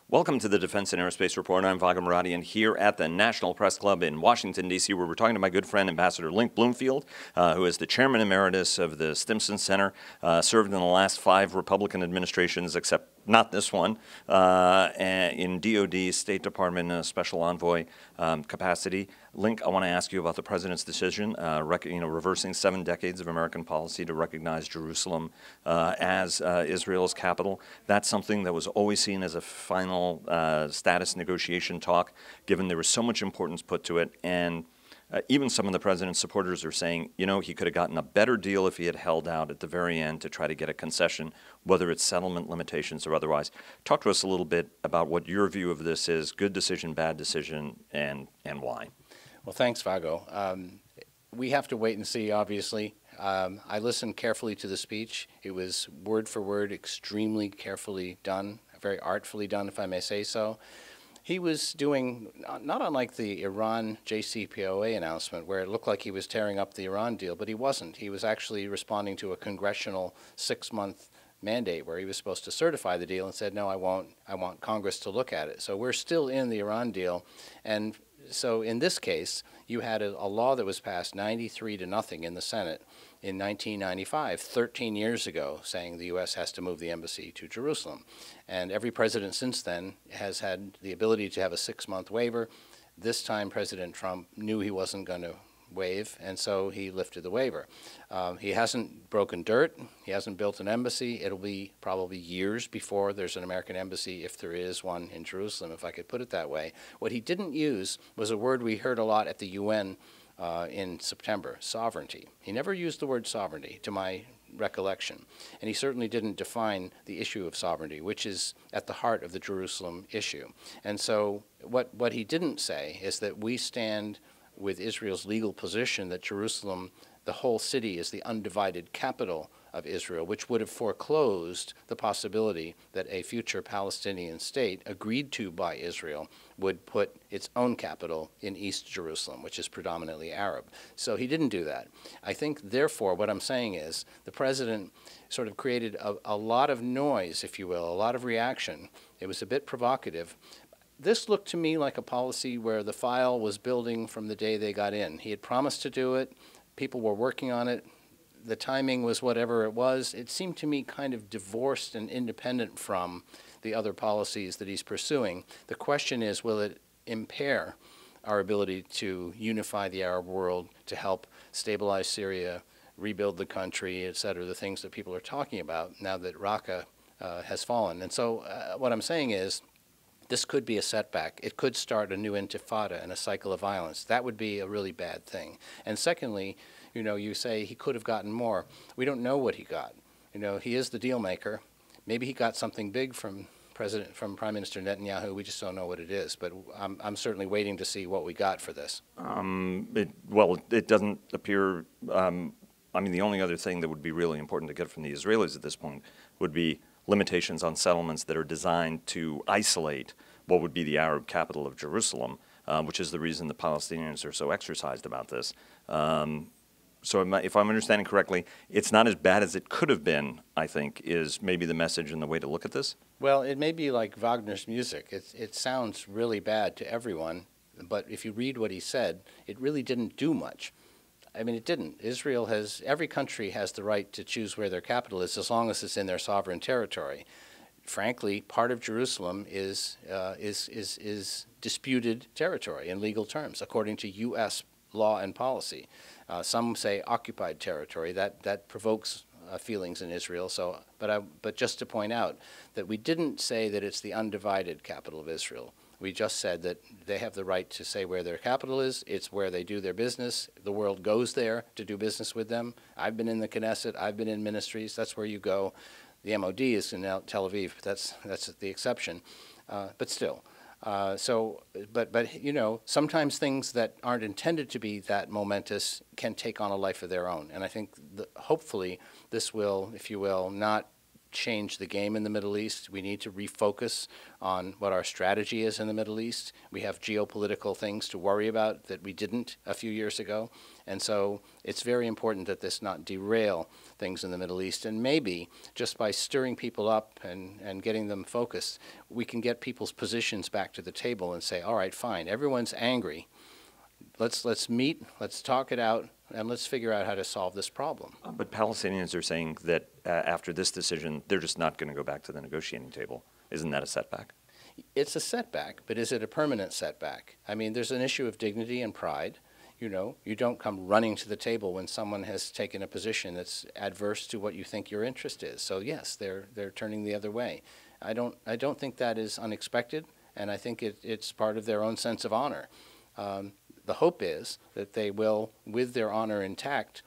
Welcome to the Defense and Aerospace Report. I'm Vago Muradian here at the National Press Club in Washington, D.C., where we're talking to my good friend, Ambassador Link Bloomfield, who is the chairman emeritus of the Stimson Center, served in the last 5 Republican administrations, except not this one, in DOD, State Department, Special Envoy capacity. Link, I want to ask you about the president's decision, reversing 7 decades of American policy to recognize Jerusalem as Israel's capital. That's something that was always seen as a final status negotiation talk, given there was so much importance put to it. And even some of the president's supporters are saying, he could have gotten a better deal if he had held out at the very end to try to get a concession, whether it's settlement limitations or otherwise. Talk to us a little bit about what your view of this is, good decision, bad decision, and why. Well, thanks, Vago. We have to wait and see, obviously. I listened carefully to the speech. It was word for word, extremely carefully done, very artfully done, if I may say so. He was doing, not unlike the Iran JCPOA announcement, where it looked like he was tearing up the Iran deal, but he wasn't. He was actually responding to a congressional 6-month mandate where he was supposed to certify the deal and said, no, I won't. I want Congress to look at it. So we're still in the Iran deal. And so in this case, you had a law that was passed 93-0 in the Senate in 1995, 13 years ago, saying the U.S. has to move the embassy to Jerusalem. And every president since then has had the ability to have a 6-month waiver. This time, President Trump knew he wasn't going to waive, and so he lifted the waiver. He hasn't broken dirt. He hasn't built an embassy. It'll be probably years before there's an American embassy, if there is one in Jerusalem, if I could put it that way. What he didn't use was a word we heard a lot at the UN in September, sovereignty. He never used the word sovereignty, to my recollection. And he certainly didn't define the issue of sovereignty, which is at the heart of the Jerusalem issue. And so what he didn't say is that we stand with Israel's legal position that Jerusalem, the whole city, is the undivided capital of Israel, which would have foreclosed the possibility that a future Palestinian state, agreed to by Israel, would put its own capital in East Jerusalem, which is predominantly Arab. So he didn't do that. I think, therefore, what I'm saying is the president sort of created a lot of noise, if you will, a lot of reaction. It was a bit provocative. This looked to me like a policy where the file was building from the day they got in. He had promised to do it. People were working on it. The timing was whatever it was. It seemed to me kind of divorced and independent from the other policies that he's pursuing. The question is, will it impair our ability to unify the Arab world, to help stabilize Syria, rebuild the country, et cetera, the things that people are talking about now that Raqqa has fallen. And so what I'm saying is, this could be a setback. It could start a new intifada and a cycle of violence. That would be a really bad thing. And secondly, you say he could have gotten more. We don't know what he got. He is the deal maker. Maybe he got something big from Prime Minister Netanyahu. We just don't know what it is. But I'm certainly waiting to see what we got for this. It doesn't appear. The only other thing that would be really important to get from the Israelis at this point would be limitations on settlements that are designed to isolate what would be the Arab capital of Jerusalem, which is the reason the Palestinians are so exercised about this. So if I'm understanding correctly, it's not as bad as it could have been, I think, is maybe the message and the way to look at this? Well, it may be like Wagner's music. It sounds really bad to everyone, but if you read what he said, it really didn't do much. It didn't. Every country has the right to choose where their capital is as long as it's in their sovereign territory. Frankly, part of Jerusalem is disputed territory in legal terms, according to U.S. law and policy. Some say occupied territory. That provokes feelings in Israel. But just to point out that we didn't say that it's the undivided capital of Israel. We just said that they have the right to say where their capital is. It's where they do their business. The world goes there to do business with them. I've been in the Knesset. I've been in ministries. That's where you go. The MOD is in Tel Aviv. That's the exception. But still. Sometimes things that aren't intended to be that momentous can take on a life of their own. And I think hopefully this will, if you will, not change the game in the Middle East. We need to refocus on what our strategy is in the Middle East. We have geopolitical things to worry about that we didn't a few years ago. And so it's very important that this not derail things in the Middle East. And maybe just by stirring people up and getting them focused, we can get people's positions back to the table and say, all right, fine, everyone's angry. Let's meet, let's talk it out, and let's figure out how to solve this problem. But Palestinians are saying that after this decision, they're just not going to go back to the negotiating table. Isn't that a setback? It's a setback, but is it a permanent setback? I mean, there's an issue of dignity and pride. You know, you don't come running to the table when someone has taken a position that's adverse to what you think your interest is. So yes, they're turning the other way. I don't think that is unexpected, and I think it's part of their own sense of honor. The hope is that they will, with their honor intact,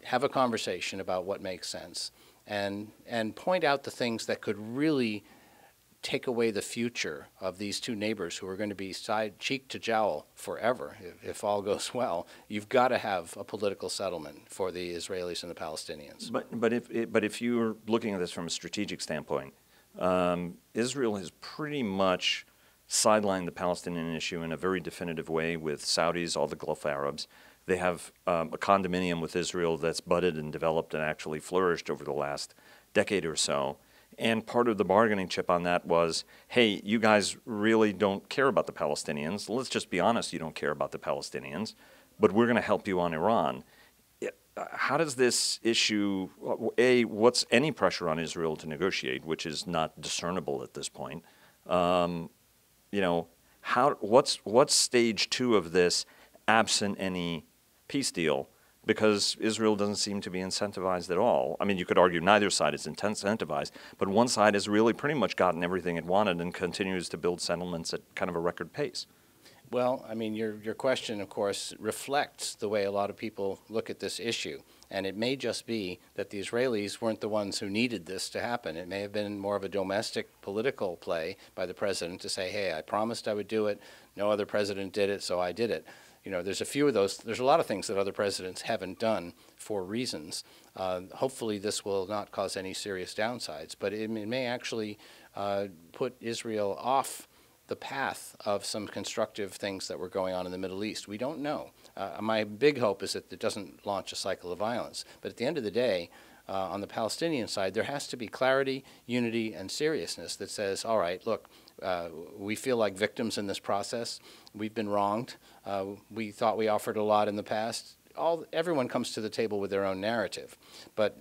have a conversation about what makes sense and point out the things that could really take away the future of these two neighbors who are going to be cheek to jowl forever if all goes well. You've got to have a political settlement for the Israelis and the Palestinians. But if you're looking at this from a strategic standpoint, Israel has pretty much sidelined the Palestinian issue in a very definitive way with Saudis, all the Gulf Arabs. They have a condominium with Israel that's budded and developed and actually flourished over the last decade or so. And part of the bargaining chip on that was, hey, you guys really don't care about the Palestinians. Let's just be honest, you don't care about the Palestinians, but we're going to help you on Iran. How does this issue, what's any pressure on Israel to negotiate, which is not discernible at this point? You know, what's stage two of this absent any peace deal? Because Israel doesn't seem to be incentivized at all. I mean, you could argue neither side is incentivized, but one side has really pretty much gotten everything it wanted and continues to build settlements at kind of a record pace. Well, I mean, your question, of course, reflects the way a lot of people look at this issue. And it may just be that the Israelis weren't the ones who needed this to happen. It may have been more of a domestic political play by the president to say, hey, I promised I would do it. No other president did it, so I did it. You know, there's a few of those. There's a lot of things that other presidents haven't done for reasons. Hopefully this will not cause any serious downsides, but it may actually put Israel off the path of some constructive things that were going on in the Middle East. We don't know. My big hope is that it doesn't launch a cycle of violence. But at the end of the day, on the Palestinian side, there has to be clarity, unity, and seriousness that says, all right, look, we feel like victims in this process. We've been wronged. We thought we offered a lot in the past. Everyone comes to the table with their own narrative. But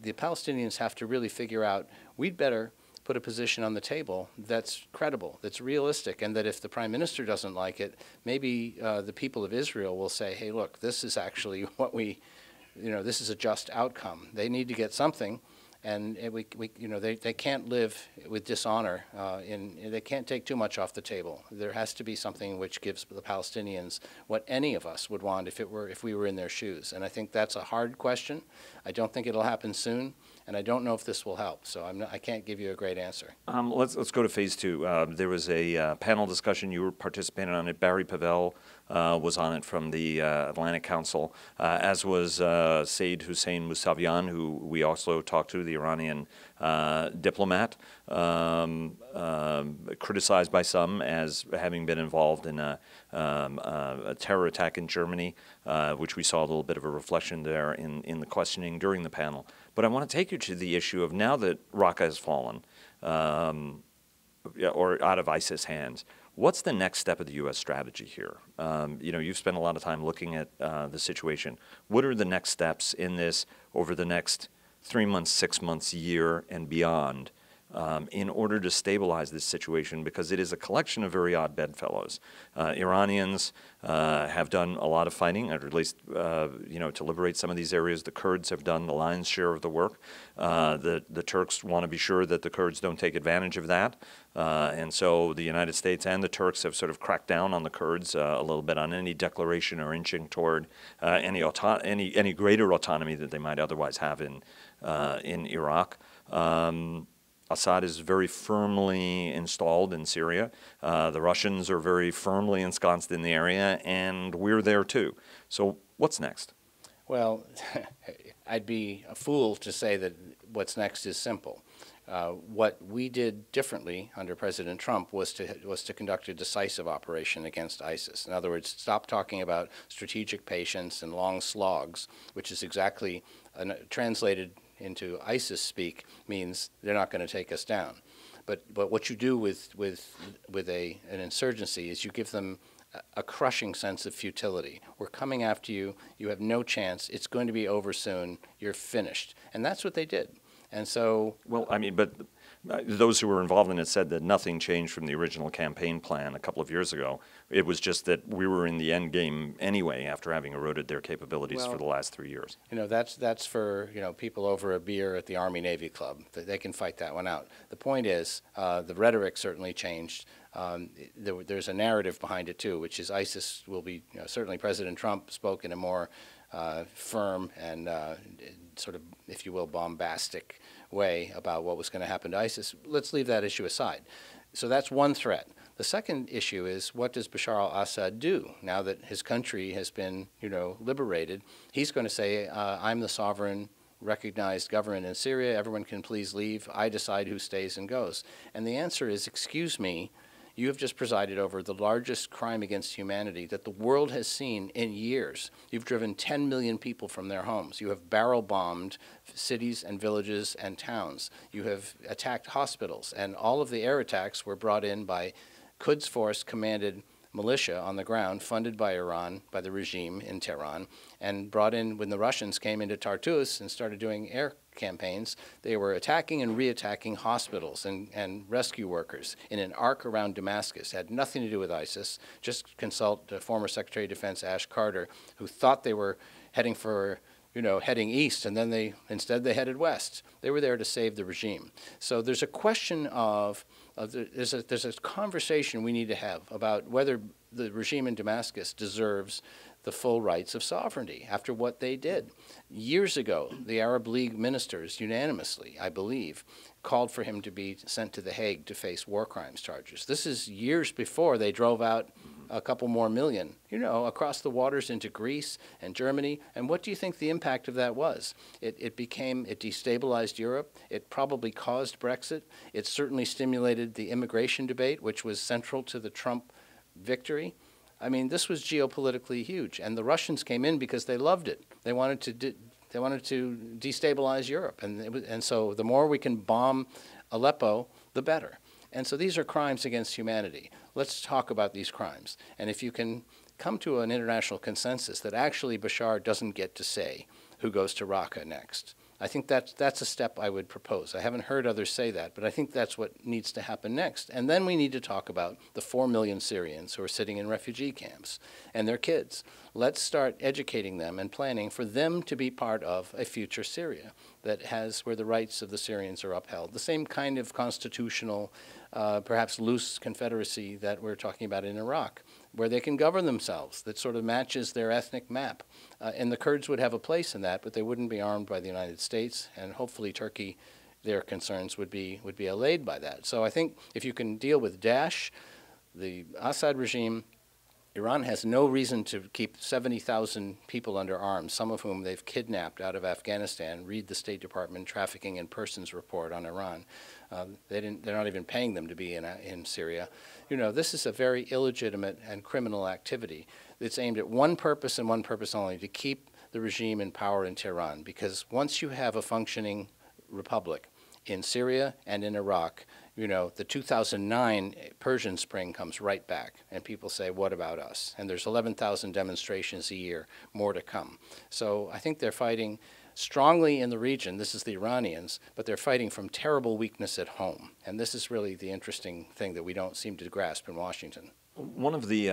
the Palestinians have to really figure out, we'd better put a position on the table that's credible, that's realistic, and that if the prime minister doesn't like it, maybe the people of Israel will say, hey, look, this is actually what this is a just outcome. They need to get something, and they can't live with dishonor. They can't take too much off the table. There has to be something which gives the Palestinians what any of us would want if we were in their shoes. And I think that's a hard question. I don't think it'll happen soon. And I don't know if this will help, so I can't give you a great answer. Let's go to phase two. There was a panel discussion. You were participating on it. Barry Pavel was on it from the Atlantic Council, as was Saeed Hussein Mousavian, who we also talked to, the Iranian diplomat, criticized by some as having been involved in a terror attack in Germany, which we saw a little bit of a reflection there in the questioning during the panel. But I want to take you to the issue of now that Raqqa has fallen, or out of ISIS hands, what's the next step of the U.S. strategy here? You've spent a lot of time looking at the situation. What are the next steps in this over the next 3 months, 6 months, year, and beyond in order to stabilize this situation? Because it is a collection of very odd bedfellows. Iranians have done a lot of fighting, or at least to liberate some of these areas. The Kurds have done the lion's share of the work. The Turks want to be sure that the Kurds don't take advantage of that. And so the United States and the Turks have sort of cracked down on the Kurds a little bit on any declaration or inching toward any greater autonomy that they might otherwise have in Iraq. Assad is very firmly installed in Syria. The Russians are very firmly ensconced in the area, and we're there too. So what's next? Well, I'd be a fool to say that what's next is simple. What we did differently under President Trump was to conduct a decisive operation against ISIS. In other words, stop talking about strategic patience and long slogs, which is exactly translated into ISIS speak means they're not going to take us down. But what you do with an insurgency is you give them a crushing sense of futility. We're coming after you. You have no chance. It's going to be over soon. You're finished. And that's what they did. And so, well, I mean, but those who were involved in it said that nothing changed from the original campaign plan a couple of years ago. It was just that we were in the end game anyway after having eroded their capabilities for the last 3 years. You know, that's for, you know, people over a beer at the Army-Navy Club. They can fight that one out. The point is, the rhetoric certainly changed. There's a narrative behind it too, which is ISIS will be, you know, certainly President Trump spoke in a more firm and sort of, if you will, bombastic way about what was going to happen to ISIS. Let's leave that issue aside. So that's one threat. The second issue is, what does Bashar al-Assad do now that his country has been, you know, liberated? He's going to say, I'm the sovereign, recognized government in Syria. Everyone can please leave. I decide who stays and goes. And the answer is, excuse me, you have just presided over the largest crime against humanity that the world has seen in years. You've driven 10 million people from their homes. You have barrel-bombed cities and villages and towns. You have attacked hospitals. And all of the air attacks were brought in by Quds Force commanded militia on the ground, funded by Iran, by the regime in Tehran, and brought in when the Russians came into Tartus and started doing air campaigns. They were attacking and re-attacking hospitals and rescue workers in an arc around Damascus. It had nothing to do with ISIS. Just consult former Secretary of Defense Ash Carter, who thought they were heading for, you know, heading east, and then instead they headed west. They were there to save the regime. So there's a question of there's a conversation we need to have about whether the regime in Damascus deserves the full rights of sovereignty after what they did. Years ago, the Arab League ministers unanimously, I believe, called for him to be sent to The Hague to face war crimes charges. This is years before they drove out a couple more million, you know, across the waters into Greece and Germany. And what do you think the impact of that was? It destabilized Europe. It probably caused Brexit. It certainly stimulated the immigration debate, which was central to the Trump victory. I mean, this was geopolitically huge. And the Russians came in because they loved it. They wanted to destabilize Europe. And so the more we can bomb Aleppo, the better. And so these are crimes against humanity. Let's talk about these crimes. And if you can come to an international consensus that actually Bashar doesn't get to say who goes to Raqqa next, I think that's a step I would propose. I haven't heard others say that, but I think that's what needs to happen next. And then we need to talk about the 4 million Syrians who are sitting in refugee camps and their kids. Let's start educating them and planning for them to be part of a future Syria where the rights of the Syrians are upheld. The same kind of constitutional, perhaps loose confederacy that we're talking about in Iraq, where they can govern themselves, that sort of matches their ethnic map. And the Kurds would have a place in that, but they wouldn't be armed by the United States, and hopefully Turkey, their concerns would be allayed by that. So I think if you can deal with Daesh, the Assad regime, Iran has no reason to keep 70,000 people under arms, some of whom they've kidnapped out of Afghanistan. Read the State Department Trafficking in Persons report on Iran. They're not even paying them to be in Syria. You know, this is a very illegitimate and criminal activity. It's aimed at one purpose and one purpose only, to keep the regime in power in Tehran. Because once you have a functioning republic in Syria and in Iraq, you know, the 2009 Persian Spring comes right back, and people say, what about us? And there's 11,000 demonstrations a year, more to come. So I think they're fighting strongly in the region. This is the Iranians, but they're fighting from terrible weakness at home. And this is really the interesting thing that we don't seem to grasp in Washington. One of the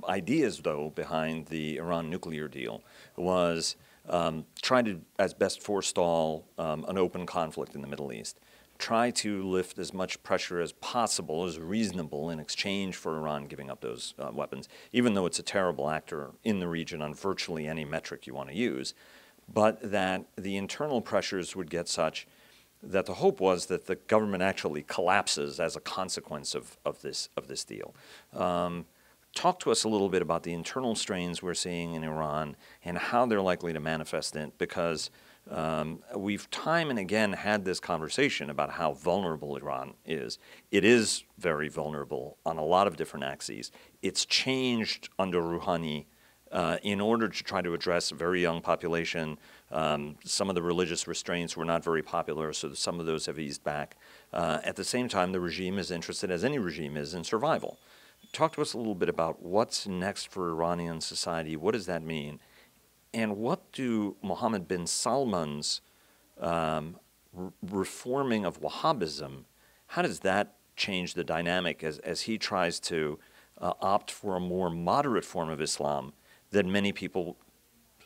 ideas, though, behind the Iran nuclear deal was try to, as best, forestall an open conflict in the Middle East. Try to lift as much pressure as possible, as reasonable, in exchange for Iran giving up those weapons, even though it's a terrible actor in the region on virtually any metric you want to use, but that the internal pressures would get such that the hope was that the government actually collapses as a consequence of this deal. Talk to us a little bit about the internal strains we're seeing in Iran and how they're likely to manifest in it, because We've time and again had this conversation about how vulnerable Iran is. It is very vulnerable on a lot of different axes. It's changed under Rouhani in order to try to address a very young population. Some of the religious restraints were not very popular, so some of those have eased back. At the same time, the regime is interested, as any regime is, in survival. Talk to us a little bit about what's next for Iranian society. What does that mean? And what do Mohammed bin Salman's reforming of Wahhabism, how does that change the dynamic as he tries to opt for a more moderate form of Islam that many people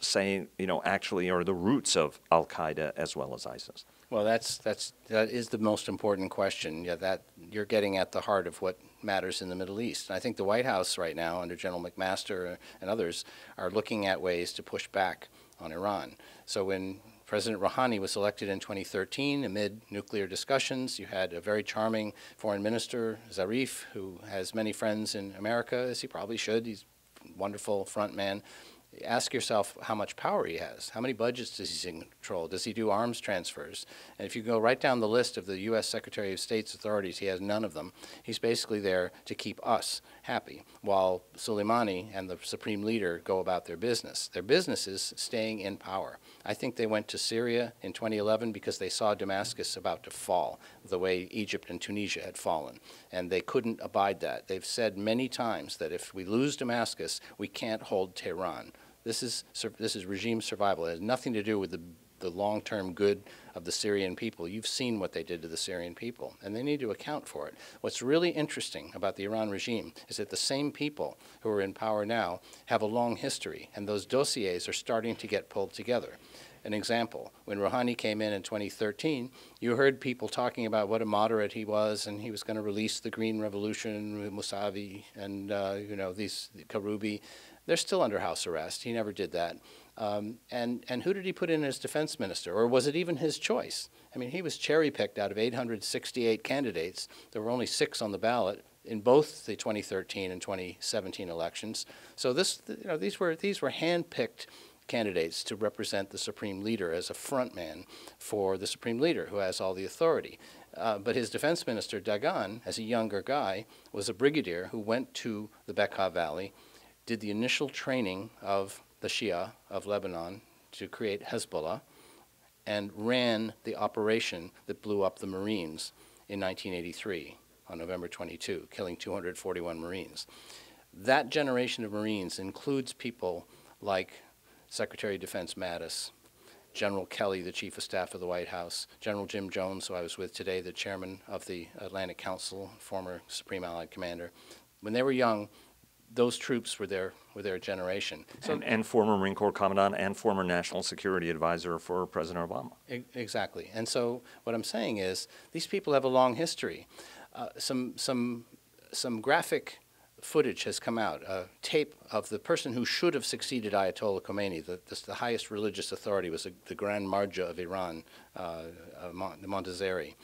say, actually are the roots of Al-Qaeda as well as ISIS? Well, that is the most important question. Yeah, that you're getting at the heart of what matters in the Middle East. And I think the White House right now, under General McMaster and others, are looking at ways to push back on Iran. So when President Rouhani was elected in 2013, amid nuclear discussions, you had a very charming foreign minister, Zarif, who has many friends in America, as he probably should. He's a wonderful front man. Ask yourself how much power he has. How many budgets does he control? Does he do arms transfers? And if you go right down the list of the U.S. Secretary of State's authorities, he has none of them. He's basically there to keep us happy, while Soleimani and the supreme leader go about their business. Their business is staying in power. I think they went to Syria in 2011 because they saw Damascus about to fall, the way Egypt and Tunisia had fallen, and they couldn't abide that. They've said many times that if we lose Damascus, we can't hold Tehran. This is regime survival. It has nothing to do with the long-term good of the Syrian people. You've seen what they did to the Syrian people, and they need to account for it. What's really interesting about the Iran regime is that the same people who are in power now have a long history, and those dossiers are starting to get pulled together. An example, when Rouhani came in 2013, you heard people talking about what a moderate he was, and he was going to release the Green Revolution, Mousavi, and these Karoubi. They're still under house arrest. He never did that. And who did he put in as defense minister? Or was it even his choice? I mean, he was cherry-picked out of 868 candidates. There were only 6 on the ballot in both the 2013 and 2017 elections. So these were hand-picked candidates to represent the supreme leader as a front man for the supreme leader who has all the authority. But his defense minister, Dagan, as a younger guy, was a brigadier who went to the Bekaa Valley, did the initial training of the Shia of Lebanon to create Hezbollah, and ran the operation that blew up the Marines in 1983 on November 22, killing 241 Marines. That generation of Marines includes people like Secretary of Defense Mattis, General Kelly, the Chief of Staff of the White House, General Jim Jones, who I was with today, the chairman of the Atlantic Council, former Supreme Allied Commander. When they were young, those troops were their generation. So, and former Marine Corps Commandant and former National Security Advisor for President Obama. Exactly. And so what I'm saying is these people have a long history. Some graphic footage has come out, a tape of the person who should have succeeded Ayatollah Khomeini. The highest religious authority was the Grand Marja of Iran, Montazeri,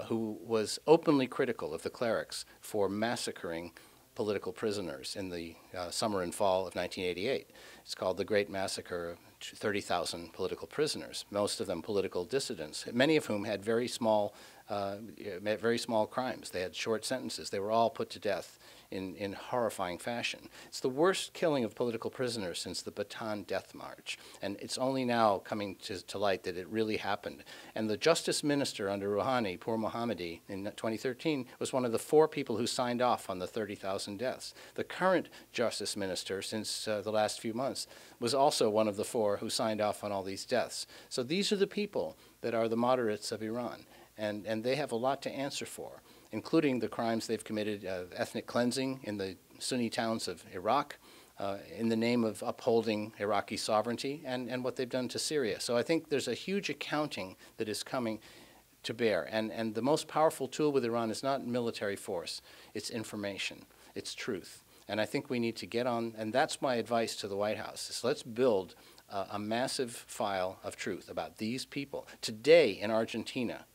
who was openly critical of the clerics for massacring political prisoners in the summer and fall of 1988. It's called the Great Massacre of 30,000 political prisoners, most of them political dissidents, many of whom had very small crimes. They had short sentences. They were all put to death in horrifying fashion. It's the worst killing of political prisoners since the Bataan Death March, and it's only now coming to light that it really happened. And the justice minister under Rouhani, Pour Mohammadi, in 2013, was one of the 4 people who signed off on the 30,000 deaths. The current justice minister, since the last few months, was also one of the 4 who signed off on all these deaths. So these are the people that are the moderates of Iran, and they have a lot to answer for, including the crimes they've committed, ethnic cleansing in the Sunni towns of Iraq, in the name of upholding Iraqi sovereignty, and what they've done to Syria. So I think there's a huge accounting that is coming to bear. And the most powerful tool with Iran is not military force, it's information, it's truth. And I think we need to get on, and that's my advice to the White House, is let's build a massive file of truth about these people. Today in Argentina,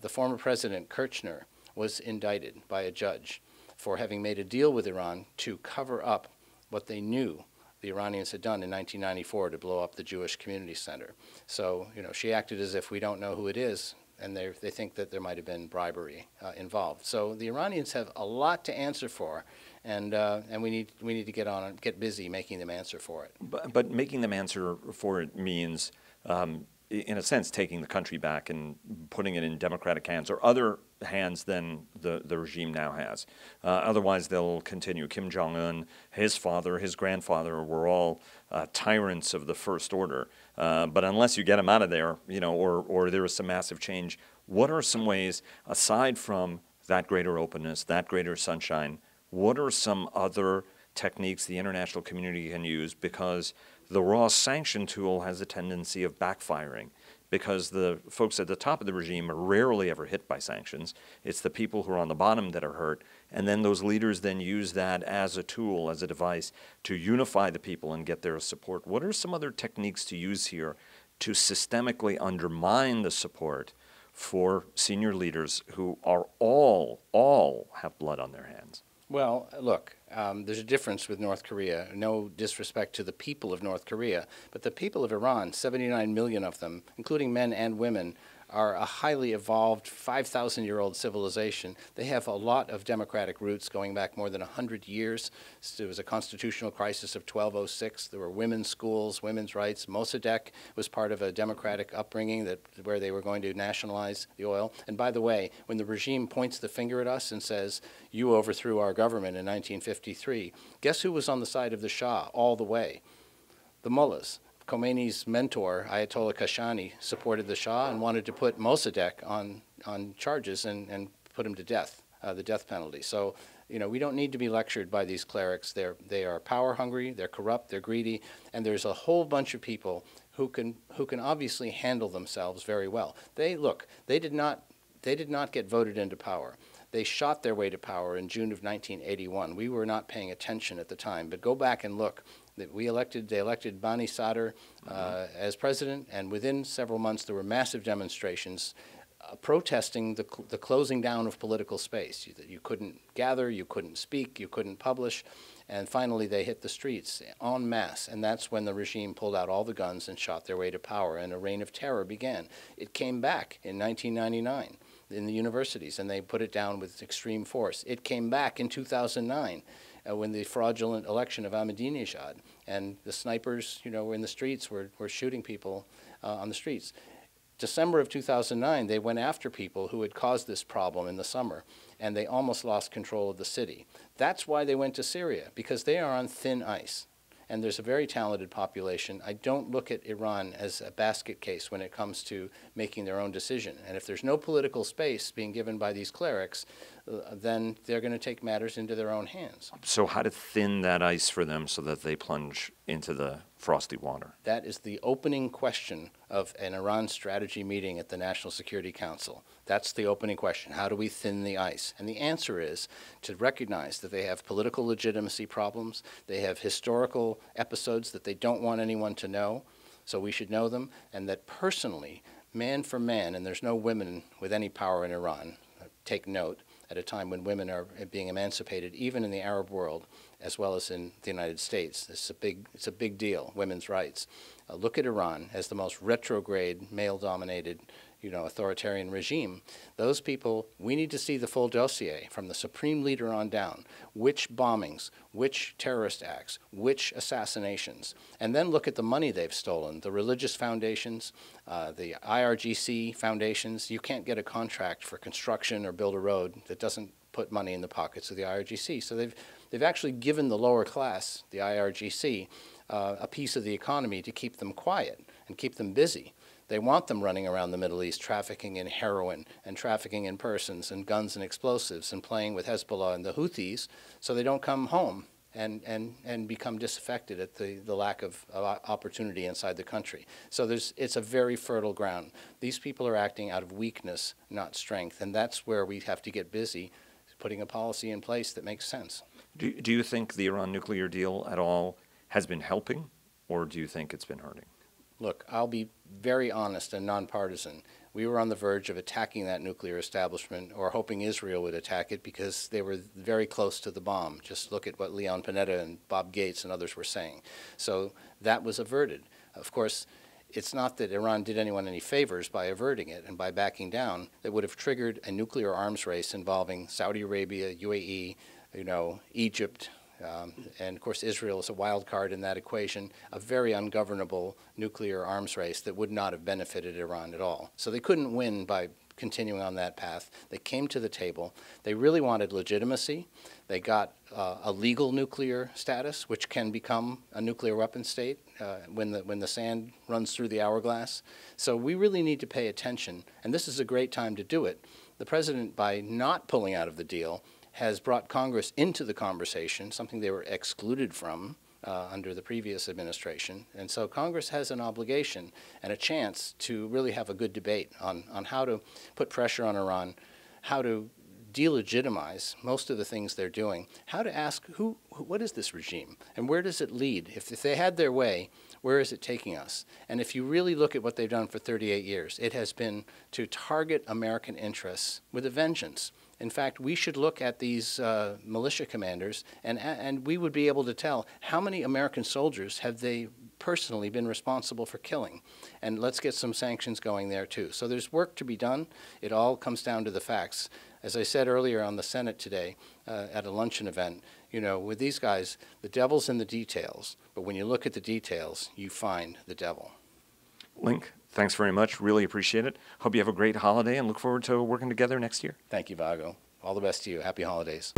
the former president, Kirchner, was indicted by a judge for having made a deal with Iran to cover up what they knew the Iranians had done in 1994 to blow up the Jewish Community Center. So, she acted as if we don't know who it is, and they think that there might have been bribery involved. So the Iranians have a lot to answer for, and we need to get busy making them answer for it. But making them answer for it means, in a sense, taking the country back and putting it in democratic hands or other hands than the regime now has. Otherwise, they'll continue. Kim Jong-un, his father, his grandfather were all tyrants of the First Order. But unless you get them out of there, or there is some massive change, what are some ways, aside from that greater openness, that greater sunshine, what are some other techniques the international community can use? Because the raw sanction tool has a tendency of backfiring, because the folks at the top of the regime are rarely ever hit by sanctions. It's the people who are on the bottom that are hurt, and then those leaders then use that as a tool, as a device to unify the people and get their support. What are some other techniques to use here to systemically undermine the support for senior leaders who are all have blood on their hands? Well, look, there's a difference with North Korea. No disrespect to the people of North Korea, but the people of Iran, 79 million of them, including men and women, are a highly evolved 5,000-year-old civilization. They have a lot of democratic roots going back more than 100 years. There was a constitutional crisis of 1206. There were women's schools, women's rights. Mossadegh was part of a democratic upbringing where they were going to nationalize the oil. And by the way, when the regime points the finger at us and says, you overthrew our government in 1953, guess who was on the side of the Shah all the way? The mullahs. Khomeini's mentor, Ayatollah Kashani, supported the Shah and wanted to put Mossadegh on charges and put him to death, the death penalty. So, we don't need to be lectured by these clerics. They are power hungry, they're corrupt, they're greedy, and there's a whole bunch of people who can obviously handle themselves very well. They did not get voted into power. They shot their way to power in June of 1981. We were not paying attention at the time, but go back and look. They elected Bani Sadr as president, and within several months there were massive demonstrations protesting the closing down of political space. You couldn't gather, you couldn't speak, you couldn't publish, and finally they hit the streets en masse, and that's when the regime pulled out all the guns and shot their way to power, and a reign of terror began. It came back in 1999 in the universities, and they put it down with extreme force. It came back in 2009. When the fraudulent election of Ahmadinejad, and the snipers, were in the streets, were shooting people on the streets. December of 2009, they went after people who had caused this problem in the summer, and they almost lost control of the city. That's why they went to Syria, because they are on thin ice. And there's a very talented population. I don't look at Iran as a basket case when it comes to making their own decision. And if there's no political space being given by these clerics, then they're going to take matters into their own hands. So how to thin that ice for them so that they plunge into the frosty water? That is the opening question of an Iran strategy meeting at the National Security Council. That's the opening question. How do we thin the ice? And the answer is to recognize that they have political legitimacy problems. They have historical episodes that they don't want anyone to know, so we should know them, and that personally, man for man, and there's no women with any power in Iran, take note, at a time when women are being emancipated, even in the Arab world, as well as in the United States. It's a big deal, women's rights. Look at Iran as the most retrograde, male-dominated, authoritarian regime. Those people, we need to see the full dossier from the supreme leader on down. Which bombings, which terrorist acts, which assassinations, and then look at the money they've stolen. The religious foundations, the IRGC foundations. You can't get a contract for construction or build a road that doesn't put money in the pockets of the IRGC. So they've actually given the lower class, the IRGC, a piece of the economy to keep them quiet and keep them busy. They want them running around the Middle East trafficking in heroin and trafficking in persons and guns and explosives and playing with Hezbollah and the Houthis so they don't come home and become disaffected at the lack of opportunity inside the country. So it's a very fertile ground. These people are acting out of weakness, not strength, and that's where we have to get busy putting a policy in place that makes sense. Do you think the Iran nuclear deal at all has been helping, or do you think it's been hurting? Look, I'll be very honest and nonpartisan. we were on the verge of attacking that nuclear establishment, or hoping Israel would attack it, because they were very close to the bomb. Just look at what Leon Panetta and Bob Gates and others were saying. So that was averted. Of course, it's not that Iran did anyone any favors by averting it and by backing down. That would have triggered a nuclear arms race involving Saudi Arabia, UAE, Egypt, and of course Israel is a wild card in that equation, a very ungovernable nuclear arms race that would not have benefited Iran at all. So they couldn't win by continuing on that path. They came to the table. They really wanted legitimacy. They got a legal nuclear status, which can become a nuclear weapon state when the sand runs through the hourglass. So we really need to pay attention, and this is a great time to do it. The president, by not pulling out of the deal, has brought Congress into the conversation, something they were excluded from under the previous administration. And so Congress has an obligation and a chance to really have a good debate on how to put pressure on Iran, how to delegitimize most of the things they're doing, how to ask what is this regime and where does it lead? If they had their way, where is it taking us? And if you really look at what they've done for 38 years, it has been to target American interests with a vengeance. In fact, we should look at these militia commanders, and we would be able to tell how many American soldiers have they personally been responsible for killing. And let's get some sanctions going there, too. So there's work to be done. It all comes down to the facts. As I said earlier on the Senate today at a luncheon event, with these guys, the devil's in the details. But when you look at the details, you find the devil. Link, thanks very much. Really appreciate it. Hope you have a great holiday and look forward to working together next year. Thank you, Vago. All the best to you. Happy holidays.